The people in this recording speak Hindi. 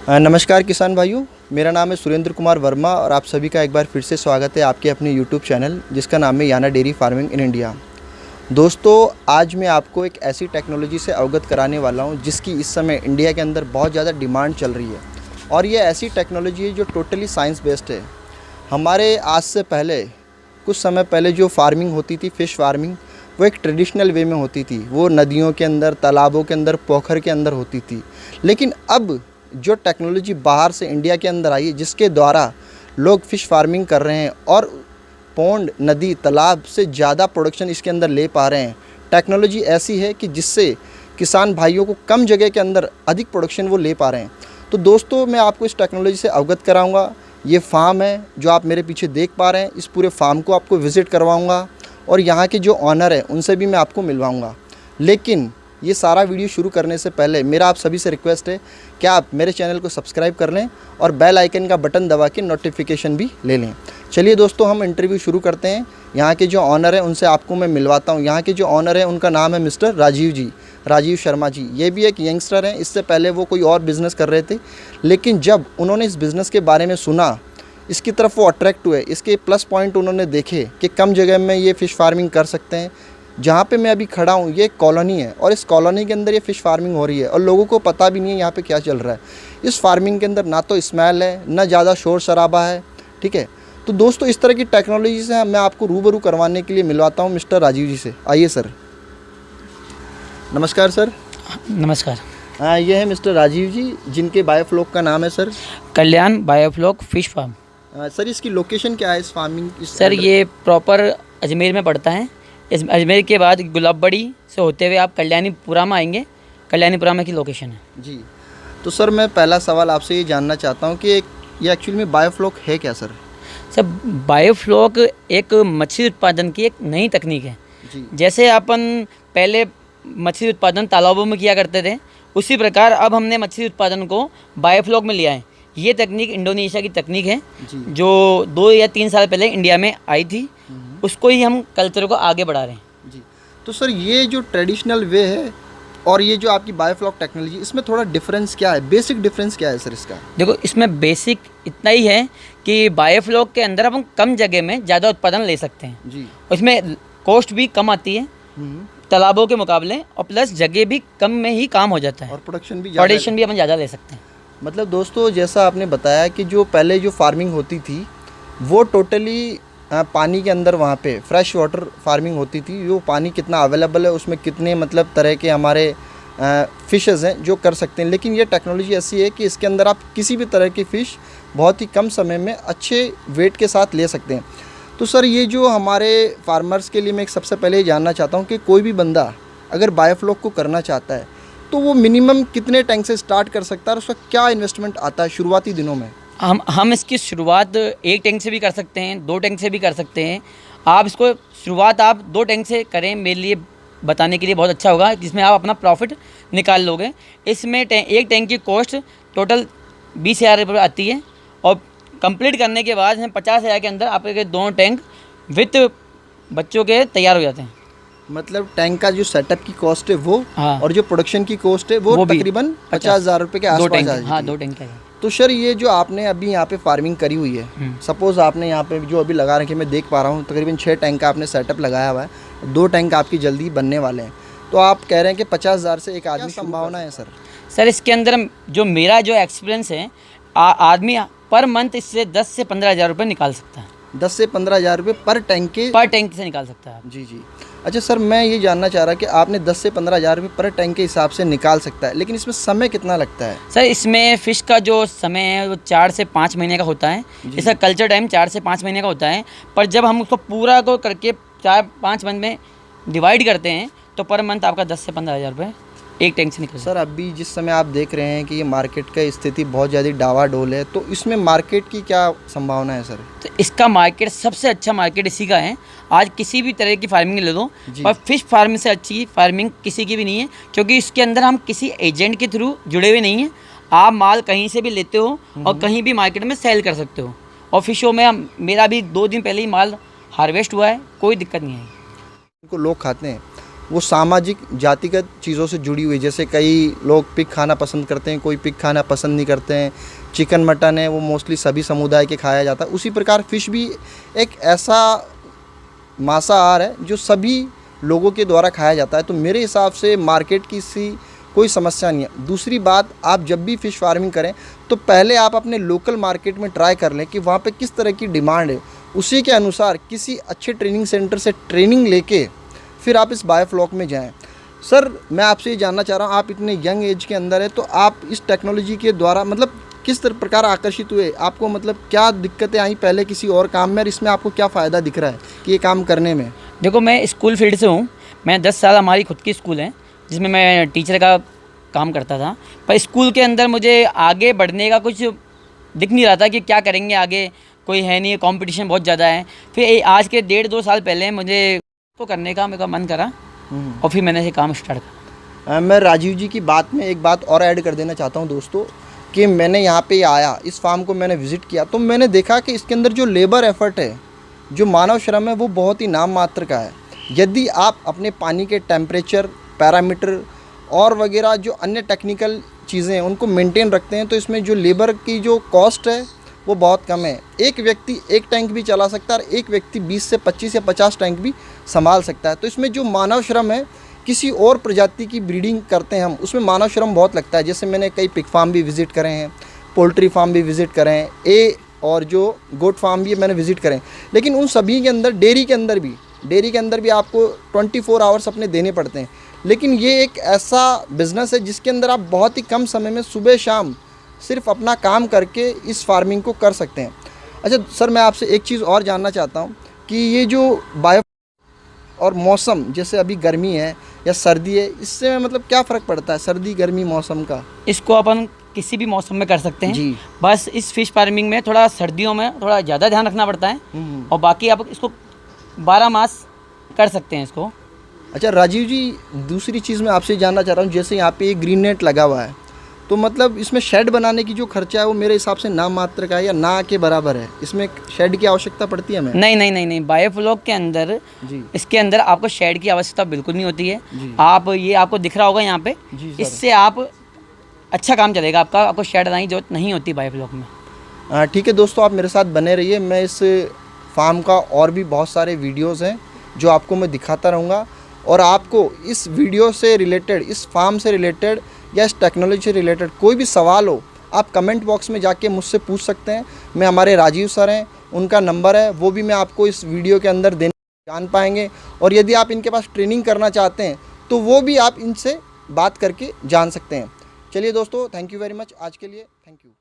नमस्कार किसान भाइयों, मेरा नाम है सुरेंद्र कुमार वर्मा और आप सभी का एक बार फिर से स्वागत है आपके अपने यूट्यूब चैनल जिसका नाम है याना डेयरी फार्मिंग इन इंडिया। दोस्तों, आज मैं आपको एक ऐसी टेक्नोलॉजी से अवगत कराने वाला हूं जिसकी इस समय इंडिया के अंदर बहुत ज़्यादा डिमांड चल रही है और ये ऐसी टेक्नोलॉजी है जो टोटली साइंस बेस्ड है। हमारे आज से पहले कुछ समय पहले जो फार्मिंग होती थी, फ़िश फार्मिंग, वो एक ट्रेडिशनल वे में होती थी। वो नदियों के अंदर, तालाबों के अंदर, पोखर के अंदर होती थी। लेकिन अब जो टेक्नोलॉजी बाहर से इंडिया के अंदर आई है जिसके द्वारा लोग फ़िश फार्मिंग कर रहे हैं और पौंड, नदी, तालाब से ज़्यादा प्रोडक्शन इसके अंदर ले पा रहे हैं। टेक्नोलॉजी ऐसी है कि जिससे किसान भाइयों को कम जगह के अंदर अधिक प्रोडक्शन वो ले पा रहे हैं। तो दोस्तों, मैं आपको इस टेक्नोलॉजी से अवगत कराऊंगा। ये फार्म है जो आप मेरे पीछे देख पा रहे हैं। इस पूरे फार्म को आपको विज़िट करवाऊँगा और यहाँ के जो ऑनर है उनसे भी मैं आपको मिलवाऊँगा। लेकिन ये सारा वीडियो शुरू करने से पहले मेरा आप सभी से रिक्वेस्ट है कि आप मेरे चैनल को सब्सक्राइब कर लें और बेल आइकन का बटन दबा के नोटिफिकेशन भी ले लें। चलिए दोस्तों, हम इंटरव्यू शुरू करते हैं। यहाँ के जो ऑनर हैं उनसे आपको मैं मिलवाता हूँ। यहाँ के जो ऑनर हैं उनका नाम है मिस्टर राजीव शर्मा जी। ये भी एक यंगस्टर हैं। इससे पहले वो कोई और बिज़नेस कर रहे थे, लेकिन जब उन्होंने इस बिज़नेस के बारे में सुना, इसकी तरफ वो अट्रैक्ट हुए। इसके प्लस पॉइंट उन्होंने देखे कि कम जगह में ये फ़िश फार्मिंग कर सकते हैं। जहाँ पे मैं अभी खड़ा हूँ ये एक कॉलोनी है और इस कॉलोनी के अंदर ये फ़िश फार्मिंग हो रही है और लोगों को पता भी नहीं है यहाँ पे क्या चल रहा है। इस फार्मिंग के अंदर ना तो स्मेल है, ना ज़्यादा शोर शराबा है। ठीक है, तो दोस्तों, इस तरह की टेक्नोलॉजी से मैं आपको रूबरू करवाने के लिए मिलवाता हूँ मिस्टर राजीव जी से। आइए सर। नमस्कार सर। नमस्कार। हाँ, ये है मिस्टर राजीव जी जिनके बायोफ्लॉक का नाम है सर कल्याण बायोफ्लॉक फ़िश फार्म। सर, इसकी लोकेशन क्या है इस फार्मिंग? सर, ये प्रॉपर अजमेर में पड़ता है। इस अजमेर के बाद गुलाबबड़ी से होते हुए आप कल्याणीपुरा में आएंगे। कल्याणीपुरा में की लोकेशन है जी। तो सर, मैं पहला सवाल आपसे ये जानना चाहता हूँ कि ये एक्चुअली में बायोफ्लॉक है क्या सर? सर, बायोफ्लॉक एक मछली उत्पादन की एक नई तकनीक है जी। जैसे अपन पहले मछली उत्पादन तालाबों में किया करते थे, उसी प्रकार अब हमने मछली उत्पादन को बायोफ्लॉक में लिया है। ये तकनीक इंडोनेशिया की तकनीक है जी। जो 2 या 3 साल पहले इंडिया में आई थी। उसको ही हम कल्चर को आगे बढ़ा रहे हैं। जी। तो सर, ये जो ट्रेडिशनल वे है और ये जो आपकी बायोफ्लॉक टेक्नोलॉजी, इसमें थोड़ा डिफरेंस क्या है? बेसिक डिफरेंस क्या है सर इसका? देखो, इसमें बेसिक इतना ही है कि बायोफ्लॉक के अंदर हम कम जगह में ज़्यादा उत्पादन ले सकते हैं जी। उसमें कॉस्ट भी कम आती है तालाबों के मुकाबले और प्लस जगह भी कम में ही काम हो जाता है और प्रोडक्शन भी अपन ज़्यादा ले सकते हैं। मतलब दोस्तों, जैसा आपने बताया कि जो पहले जो फार्मिंग होती थी वो टोटली पानी के अंदर वहाँ पे फ्रेश वाटर फार्मिंग होती थी। वो पानी कितना अवेलेबल है, उसमें कितने मतलब तरह के हमारे फ़िशेज़ हैं जो कर सकते हैं। लेकिन ये टेक्नोलॉजी ऐसी है कि इसके अंदर आप किसी भी तरह की फ़िश बहुत ही कम समय में अच्छे वेट के साथ ले सकते हैं। तो सर, ये जो हमारे फार्मर्स के लिए मैं एक सबसे पहले ये जानना चाहता हूँ कि कोई भी बंदा अगर बायोफ्लॉक को करना चाहता है तो वो मिनिमम कितने टैंक से स्टार्ट कर सकता है और उसका क्या इन्वेस्टमेंट आता है शुरुआती दिनों में? हम इसकी शुरुआत 1 टैंक से भी कर सकते हैं, 2 टैंक से भी कर सकते हैं। आप इसको शुरुआत आप 2 टैंक से करें, मेरे लिए बताने के लिए बहुत अच्छा होगा, जिसमें आप अपना प्रॉफिट निकाल लोगे। इसमें 1 टैंक की कॉस्ट टोटल 20,000 रुपये आती है और कंप्लीट करने के बाद 50,000 के अंदर आपके 2 टैंक विथ बच्चों के तैयार हो जाते हैं। मतलब टैंक का जो सेटअप की कॉस्ट है वो, हाँ, और जो प्रोडक्शन की कॉस्ट है वो तकरीबन 50,000 रुपये के आसपास आ जाती है। हाँ, 2 टैंक है। तो सर, ये जो आपने अभी यहाँ पे फार्मिंग करी हुई है, सपोज़ आपने यहाँ पे जो अभी लगा रखे, मैं देख पा रहा हूँ तकरीबन 6 टैंक का आपने सेटअप लगाया हुआ है। 2 टैंक आपकी जल्दी बनने वाले हैं। तो आप कह रहे हैं कि 50,000 से एक आदमी संभावना है सर? सर, इसके अंदर जो मेरा जो एक्सपीरियंस है, आदमी पर मंथ इससे 10 से 15,000 रुपये निकाल सकता है। 10 से 15,000 रुपये पर टैंक से निकाल सकता है। जी जी। अच्छा सर, मैं ये जानना चाह रहा कि आपने 10 से 15,000 रुपये पर टैंक के हिसाब से निकाल सकता है, लेकिन इसमें समय कितना लगता है? सर, इसमें फ़िश का जो समय है वो 4 से 5 महीने का होता है। इसका कल्चर टाइम 4 से 5 महीने का होता है। पर जब हम उसको पूरा को करके 4-5 मंथ में डिवाइड करते हैं तो पर मंथ आपका 10 से 15,000 रुपये 1 टैंक से निकल। सर, अभी जिस समय आप देख रहे हैं कि ये मार्केट का स्थिति बहुत ज़्यादा डावाडोल है, तो इसमें मार्केट की क्या संभावना है सर? तो इसका मार्केट सबसे अच्छा मार्केट इसी का है। आज किसी भी तरह की फार्मिंग ले लो, और फिश फार्मिंग से अच्छी फार्मिंग किसी की भी नहीं है, क्योंकि इसके अंदर हम किसी एजेंट के थ्रू जुड़े हुए नहीं हैं। आप माल कहीं से भी लेते हो और कहीं भी मार्केट में सेल कर सकते हो। और फिशों में मेरा भी 2 दिन पहले ही माल हार्वेस्ट हुआ है, कोई दिक्कत नहीं है। इनको लोग खाते हैं, वो सामाजिक जातिगत चीज़ों से जुड़ी हुई। जैसे कई लोग पिग खाना पसंद करते हैं, कोई पिग खाना पसंद नहीं करते हैं। चिकन मटन है वो मोस्टली सभी समुदाय के खाया जाता है। उसी प्रकार फ़िश भी एक ऐसा मांसाहार है जो सभी लोगों के द्वारा खाया जाता है। तो मेरे हिसाब से मार्केट की सी कोई समस्या नहीं है। दूसरी बात, आप जब भी फ़िश फार्मिंग करें तो पहले आप अपने लोकल मार्केट में ट्राई कर लें कि वहाँ पे किस तरह की डिमांड है। उसी के अनुसार किसी अच्छे ट्रेनिंग सेंटर से ट्रेनिंग लेके फिर आप इस बायोफ्लॉक में जाएं। सर, मैं आपसे ये जानना चाह रहा हूँ, आप इतने यंग एज के अंदर है तो आप इस टेक्नोलॉजी के द्वारा मतलब किस प्रकार आकर्षित हुए? आपको मतलब क्या दिक्कतें आई पहले किसी और काम में, और इसमें आपको क्या फ़ायदा दिख रहा है कि ये काम करने में? देखो, मैं स्कूल फील्ड से हूँ। मैं 10 साल हमारी खुद की स्कूल है जिसमें मैं टीचर का काम करता था। पर स्कूल के अंदर मुझे आगे बढ़ने का कुछ दिख नहीं रहा था कि क्या करेंगे आगे, कोई है नहीं, कंपटीशन बहुत ज़्यादा है। फिर आज के 1.5-2 साल पहले मुझे को करने का मेरा मन करा और फिर मैंने ये काम स्टार्ट करा। मैं राजीव जी की बात में एक बात और ऐड कर देना चाहता हूँ दोस्तों, कि मैंने यहाँ पे आया, इस फार्म को मैंने विज़िट किया तो मैंने देखा कि इसके अंदर जो लेबर एफर्ट है, जो मानव श्रम है, वो बहुत ही नाम मात्र का है। यदि आप अपने पानी के टेम्परेचर, पैरामीटर और वगैरह जो अन्य टेक्निकल चीज़ें हैं उनको मेंटेन रखते हैं तो इसमें जो लेबर की जो कॉस्ट है वो बहुत कम है। एक व्यक्ति एक टैंक भी चला सकता है और एक व्यक्ति 20 से 25 या 50 टैंक भी संभाल सकता है। तो इसमें जो मानव श्रम है, किसी और प्रजाति की ब्रीडिंग करते हैं हम, उसमें मानव श्रम बहुत लगता है। जैसे मैंने कई पिग फार्म भी विज़िट करे हैं, पोल्ट्री फार्म भी विज़िट करे हैं, और जो गोट फार्म भी मैंने विज़िट करें। लेकिन उन सभी के अंदर डेयरी के अंदर भी आपको 24 आवर्स अपने देने पड़ते हैं। लेकिन ये एक ऐसा बिज़नेस है जिसके अंदर आप बहुत ही कम समय में सुबह शाम सिर्फ अपना काम करके इस फार्मिंग को कर सकते हैं। अच्छा सर, मैं आपसे एक चीज़ और जानना चाहता हूँ कि ये जो बायो और मौसम, जैसे अभी गर्मी है या सर्दी है, इससे मतलब क्या फ़र्क पड़ता है सर्दी गर्मी मौसम का? इसको अपन किसी भी मौसम में कर सकते हैं जी। बस इस फ़िश फार्मिंग में थोड़ा सर्दियों में थोड़ा ज़्यादा ध्यान रखना पड़ता है और बाकी आप इसको 12 मास कर सकते हैं इसको। अच्छा राजीव जी, दूसरी चीज़ मैं आपसे जानना चाह रहा हूँ, जैसे यहाँ पे ग्रीन नेट लगा हुआ है तो मतलब इसमें शेड बनाने की जो खर्चा है वो मेरे हिसाब से नाम मात्र का है या ना के बराबर है। इसमें शेड की आवश्यकता पड़ती है हमें? नहीं, बायोफ्लॉक के अंदर जी, इसके अंदर आपको शेड की आवश्यकता बिल्कुल नहीं होती है। जी। आप ये आपको दिख रहा होगा यहाँ पे, जी सर। इससे आप अच्छा काम चलेगा आपका, आपको शेड बनाने की जरूरत नहीं होती बायोफ्लॉक में। ठीक है दोस्तों, आप मेरे साथ बने रहिए। मैं इस फार्म का और भी बहुत सारे वीडियोज़ हैं जो आपको मैं दिखाता रहूँगा, और आपको इस वीडियो से रिलेटेड, इस फार्म से रिलेटेड या इस टेक्नोलॉजी से रिलेटेड कोई भी सवाल हो, आप कमेंट बॉक्स में जाके मुझसे पूछ सकते हैं। मैं, हमारे राजीव सर हैं, उनका नंबर है, वो भी मैं आपको इस वीडियो के अंदर जान पाएंगे। और यदि आप इनके पास ट्रेनिंग करना चाहते हैं तो वो भी आप इनसे बात करके जान सकते हैं। चलिए दोस्तों, थैंक यू वेरी मच आज के लिए। Thank you.